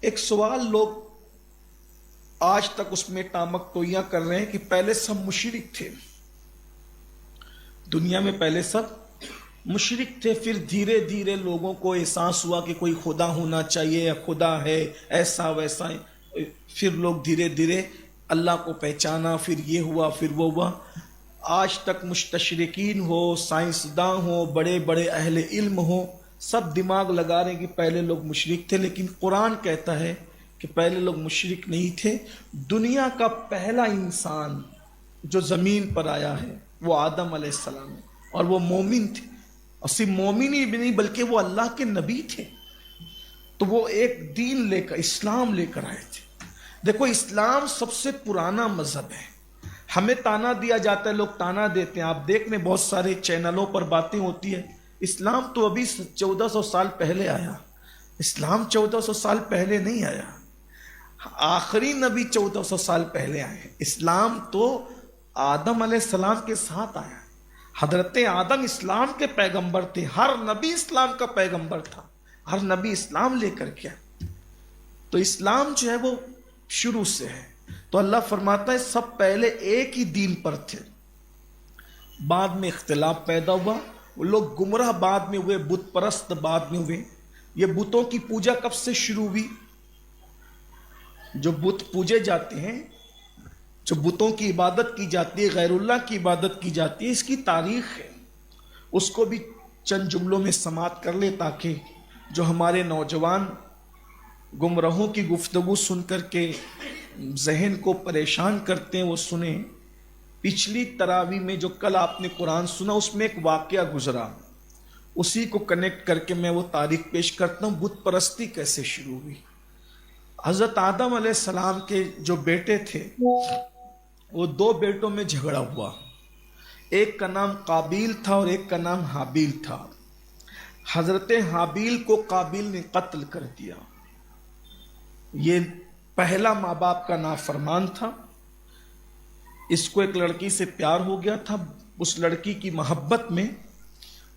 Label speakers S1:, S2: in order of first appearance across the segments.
S1: ایک سوال لوگ آج تک اس میں ٹامک ٹوئیاں کر رہے ہیں کہ پہلے سب مشرک تھے، دنیا میں پہلے سب مشرک تھے، پھر دھیرے دھیرے لوگوں کو احساس ہوا کہ کوئی خدا ہونا چاہیے، خدا ہے ایسا ویسا، پھر لوگ دھیرے دھیرے اللہ کو پہچانا، پھر یہ ہوا پھر وہ ہوا۔ آج تک مستشرقین ہو، سائنسداں ہو، بڑے بڑے اہل علم ہو، سب دماغ لگا رہے ہیں کہ پہلے لوگ مشرک تھے، لیکن قرآن کہتا ہے کہ پہلے لوگ مشرک نہیں تھے۔ دنیا کا پہلا انسان جو زمین پر آیا ہے وہ آدم علیہ السلام ہے، اور وہ مومن تھے، اور صرف مومن ہی نہیں بلکہ وہ اللہ کے نبی تھے۔ تو وہ ایک دین لے کر، اسلام لے کر آئے تھے۔ دیکھو اسلام سب سے پرانا مذہب ہے، ہمیں تانا دیا جاتا ہے، لوگ تانا دیتے ہیں، آپ دیکھ لیں بہت سارے چینلوں پر باتیں ہوتی ہیں، اسلام تو ابھی 1400 سال پہلے آیا۔ اسلام 1400 سال پہلے نہیں آیا، آخری نبی 1400 سال پہلے آئے۔ اسلام تو آدم علیہ السلام کے ساتھ آیا، حضرت آدم اسلام کے پیغمبر تھے، ہر نبی اسلام کا پیغمبر تھا، ہر نبی اسلام لے کر کے آیا۔ تو اسلام جو ہے وہ شروع سے ہے۔ تو اللہ فرماتا ہے سب پہلے ایک ہی دین پر تھے، بعد میں اختلاف پیدا ہوا، وہ لوگ گمراہ بعد میں ہوئے، بت پرست بعد میں ہوئے۔ یہ بتوں کی پوجا کب سے شروع ہوئی؟ جو بت پوجے جاتے ہیں، جو بتوں کی عبادت کی جاتی ہے، غیر اللہ کی عبادت کی جاتی ہے، اس کی تاریخ ہے، اس کو بھی چند جملوں میں سماعت کر لے تاکہ جو ہمارے نوجوان گمراہوں کی گفتگو سن کر کے ذہن کو پریشان کرتے ہیں وہ سنیں۔ پچھلی تراویح میں جو کل آپ نے قرآن سنا اس میں ایک واقعہ گزرا، اسی کو کنیکٹ کر کے میں وہ تاریخ پیش کرتا ہوں، بت پرستی کیسے شروع ہوئی۔ حضرت آدم علیہ السلام کے جو بیٹے تھے وہ دو بیٹوں میں جھگڑا ہوا، ایک کا نام قابیل تھا اور ایک کا نام حابیل تھا۔ حضرت حابیل کو قابیل نے قتل کر دیا، یہ پہلا ماں باپ کا نافرمان تھا، اس کو ایک لڑکی سے پیار ہو گیا تھا، اس لڑکی کی محبت میں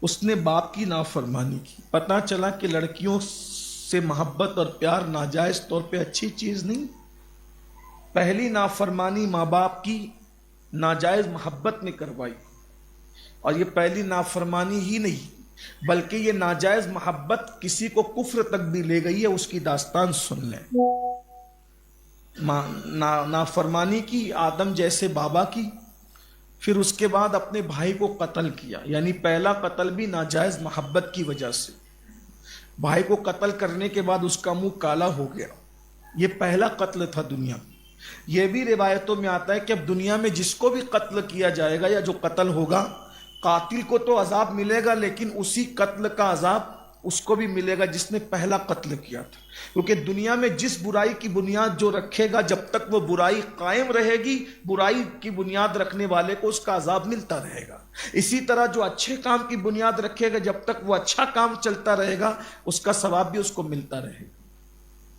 S1: اس نے باپ کی نافرمانی کی۔ پتہ چلا کہ لڑکیوں سے محبت اور پیار ناجائز طور پہ اچھی چیز نہیں، پہلی نافرمانی ماں باپ کی ناجائز محبت نے کروائی، اور یہ پہلی نافرمانی ہی نہیں بلکہ یہ ناجائز محبت کسی کو کفر تک بھی لے گئی ہے، اس کی داستان سن لیں۔ نافرمانی کی آدم جیسے بابا کی، پھر اس کے بعد اپنے بھائی کو قتل کیا، یعنی پہلا قتل بھی ناجائز محبت کی وجہ سے، بھائی کو قتل کرنے کے بعد اس کا منہ کالا ہو گیا، یہ پہلا قتل تھا دنیا میں۔ یہ بھی روایتوں میں آتا ہے کہ اب دنیا میں جس کو بھی قتل کیا جائے گا یا جو قتل ہوگا، قاتل کو تو عذاب ملے گا لیکن اسی قتل کا عذاب اس کو بھی ملے گا جس نے پہلا قتل کیا تھا، کیونکہ دنیا میں جس برائی کی بنیاد جو رکھے گا جب تک وہ برائی قائم رہے گی، برائی کی بنیاد رکھنے والے کو اس کا عذاب ملتا رہے گا۔ اسی طرح جو اچھے کام کی بنیاد رکھے گا جب تک وہ اچھا کام چلتا رہے گا اس کا ثواب بھی اس کو ملتا رہے گا۔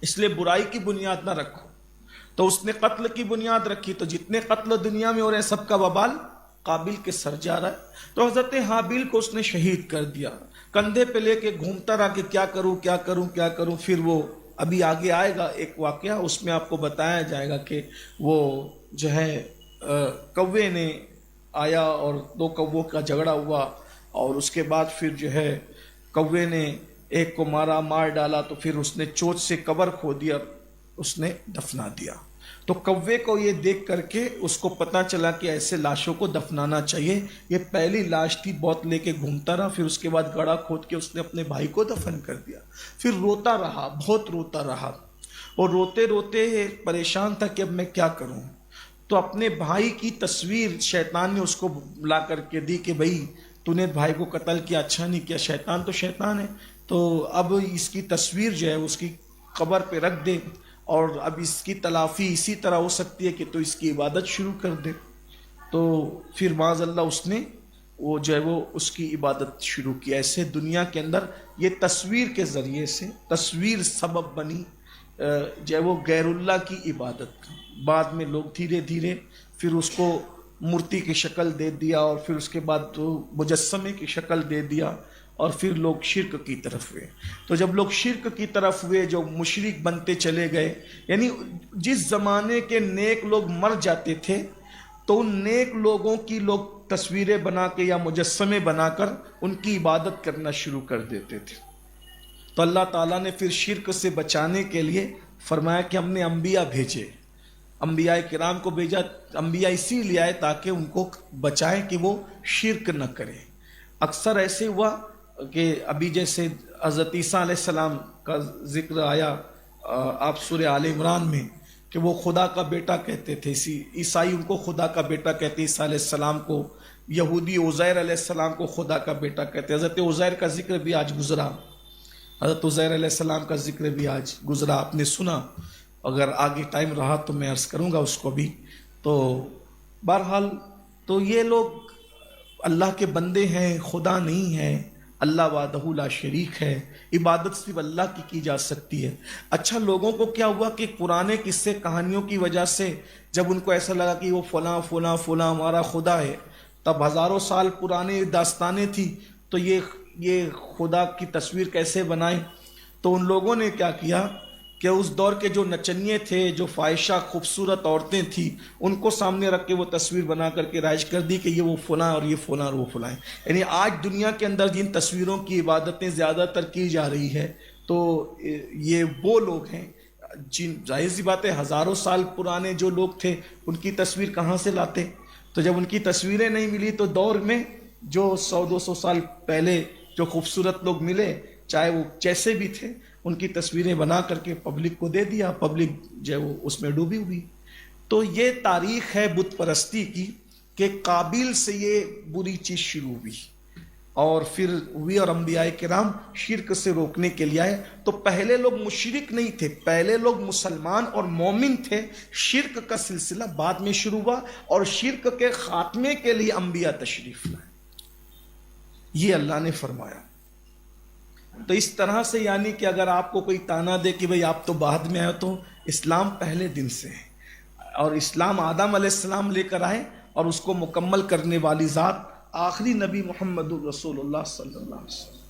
S1: اس لیے برائی کی بنیاد نہ رکھو۔ تو اس نے قتل کی بنیاد رکھی، تو جتنے قتل دنیا میں ہو رہے ہیں سب کا وبال قابل کے سر جا رہا ہے۔ تو حضرت حابیل کو اس نے شہید کر دیا، کندھے پہ لے کے گھومتا رہا کہ کیا کروں کیا کروں کیا کروں۔ پھر وہ ابھی آگے آئے گا ایک واقعہ، اس میں آپ کو بتایا جائے گا کہ وہ جو ہے کوے نے آیا اور دو کووں کا جھگڑا ہوا، اور اس کے بعد پھر جو ہے کوے نے ایک کو مار ڈالا، تو پھر اس نے چوٹ سے قبر کھود دیا، اس نے دفنا دیا۔ تو کوے کو یہ دیکھ کر کے اس کو پتا چلا کہ ایسے لاشوں کو دفنانا چاہیے، یہ پہلی لاش تھی، بہت لے کے گھومتا رہا، پھر اس کے بعد گڑھا کھود کے اس نے اپنے بھائی کو دفن کر دیا۔ پھر روتا رہا، بہت روتا رہا، اور روتے روتے پریشان تھا کہ اب میں کیا کروں۔ تو اپنے بھائی کی تصویر شیطان نے اس کو لا کر کے دی کہ بھائی تو نے بھائی کو قتل کیا، اچھا نہیں کیا، شیطان تو شیطان ہے، تو اب اس کی تصویر جو ہے اس کی قبر پہ رکھ دے، اور اب اس کی تلافی اسی طرح ہو سکتی ہے کہ تو اس کی عبادت شروع کر دے۔ تو پھر معاذ اللہ اس نے وہ جو ہے وہ اس کی عبادت شروع کی۔ ایسے دنیا کے اندر یہ تصویر کے ذریعے سے تصویر سبب بنی جو ہے وہ غیر اللہ کی عبادت کا۔ بعد میں لوگ دھیرے دھیرے پھر اس کو مورتی کی شکل دے دیا، اور پھر اس کے بعد مجسمے کی شکل دے دیا، اور پھر لوگ شرک کی طرف ہوئے. تو جب لوگ شرک کی طرف ہوئے، جو مشرک بنتے چلے گئے، یعنی جس زمانے کے نیک لوگ مر جاتے تھے تو ان نیک لوگوں کی لوگ تصویریں بنا کے یا مجسمے بنا کر ان کی عبادت کرنا شروع کر دیتے تھے. تو اللہ تعالیٰ نے پھر شرک سے بچانے کے لیے فرمایا کہ ہم نے انبیاء بھیجے، انبیاء کرام کو بھیجا. انبیاء اسی لیے آئے تاکہ ان کو بچائیں کہ وہ شرک نہ کریں. اکثر ایسے ہوا کہ ابھی جیسے حضرت عیسیٰ علیہ السلام کا ذکر آیا آپ سورہ آل عمران میں کہ وہ خدا کا بیٹا کہتے تھے. عیسائی ان کو خدا کا بیٹا کہتے، عیسیٰ علیہ السلام کو. یہودی عزیر علیہ السلام کو خدا کا بیٹا کہتے. حضرت عزیر کا ذکر بھی آج گزرا، حضرت عزیر علیہ السلام کا ذکر بھی آج گزرا، آپ نے سنا. اگر آگے ٹائم رہا تو میں عرض کروں گا اس کو بھی. تو بہرحال تو یہ لوگ اللہ کے بندے ہیں، خدا نہیں ہیں. اللہ وحدہ لا شریک ہے، عبادت صرف اللہ کی جا سکتی ہے. اچھا، لوگوں کو کیا ہوا کہ پرانے قصے کہانیوں کی وجہ سے جب ان کو ایسا لگا کہ وہ فلاں فلاں فلاں ہمارا خدا ہے، تب ہزاروں سال پرانے داستانیں تھی، تو یہ خدا کی تصویر کیسے بنائیں. تو ان لوگوں نے کیا کیا کہ اس دور کے جو نچنیے تھے، جو فاحشہ خوبصورت عورتیں تھیں، ان کو سامنے رکھ کے وہ تصویر بنا کر کے رائج کر دی کہ یہ وہ فلاں اور یہ فلاں اور وہ فلاں ہیں. یعنی آج دنیا کے اندر جن تصویروں کی عبادتیں زیادہ تر کی جا رہی ہے تو یہ وہ لوگ ہیں جن، ظاہر سی بات ہے ہزاروں سال پرانے جو لوگ تھے ان کی تصویر کہاں سے لاتے. تو جب ان کی تصویریں نہیں ملی تو دور میں جو 100-200 سال پہلے جو خوبصورت لوگ ملے، چاہے وہ جیسے بھی تھے، ان کی تصویریں بنا کر کے پبلک کو دے دیا. پبلک جو ہے وہ اس میں ڈوبی ہوئی. تو یہ تاریخ ہے بت پرستی کی کہ قابیل سے یہ بری چیز شروع ہوئی اور پھر ہوئی، اور انبیاء کرام شرک سے روکنے کے لیے آئے. تو پہلے لوگ مشرک نہیں تھے، پہلے لوگ مسلمان اور مومن تھے. شرک کا سلسلہ بعد میں شروع ہوا اور شرک کے خاتمے کے لیے انبیاء تشریف لائے. یہ اللہ نے فرمایا. تو اس طرح سے یعنی کہ اگر آپ کو کوئی تانا دے کہ بھئی آپ تو بعد میں آئے، تو اسلام پہلے دن سے ہے، اور اسلام آدم علیہ السلام لے کر آئے، اور اس کو مکمل کرنے والی ذات آخری نبی محمد الرسول اللہ صلی اللہ علیہ وسلم.